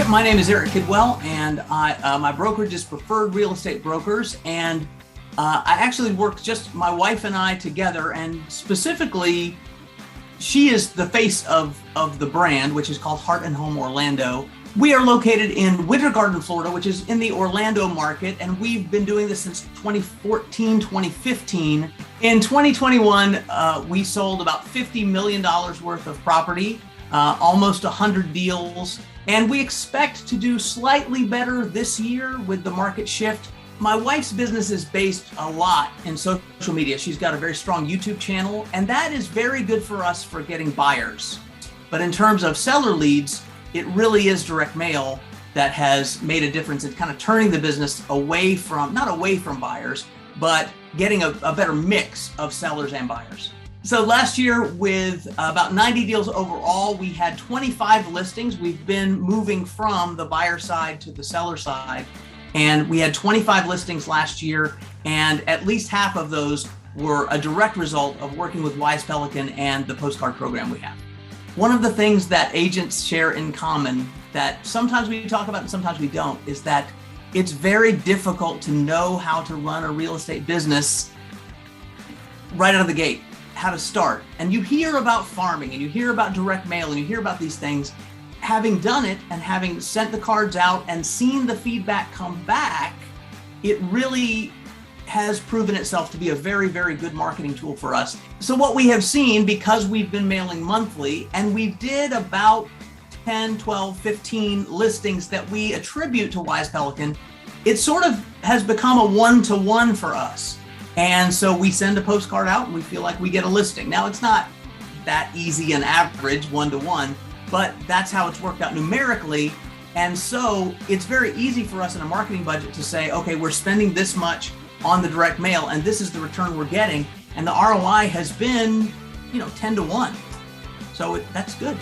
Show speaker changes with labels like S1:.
S1: Yep, my name is Eric Kidwell, and my brokerage is Preferred Real Estate Brokers, and I actually work just my wife and I together, and specifically, she is the face of the brand, which is called Heart and Home Orlando. We are located in Winter Garden, Florida, which is in the Orlando market, and we've been doing this since 2014, 2015. In 2021, we sold about $50 million worth of property, almost 100 deals, and we expect to do slightly better this year with the market shift. My wife's business is based a lot in social media. She's got a very strong YouTube channel, and that is very good for us for getting buyers. But in terms of seller leads, it really is direct mail that has made a difference in kind of turning the business away from, not away from buyers, but getting a better mix of sellers and buyers. So last year, with about 90 deals overall, we had 25 listings. We've been moving from the buyer side to the seller side, and we had 25 listings last year, and at least half of those were a direct result of working with Wise Pelican and the postcard program we have. One of the things that agents share in common that sometimes we talk about and sometimes we don't is that it's very difficult to know how to run a real estate business right out of the gate, how to start. And you hear about farming and you hear about direct mail and you hear about these things. Having done it and having sent the cards out and seen the feedback come back, it really has proven itself to be a very, very good marketing tool for us. So what we have seen, because we've been mailing monthly, and we did about 10, 12, 15 listings that we attribute to Wise Pelican, it sort of has become a one-to-one for us. And so we send a postcard out and we feel like we get a listing. Now, it's not that easy and average one-to-one, but that's how it's worked out numerically. And so it's very easy for us in a marketing budget to say, okay, we're spending this much on the direct mail, and this is the return we're getting. And the ROI has been, 10 to 1. So that's good.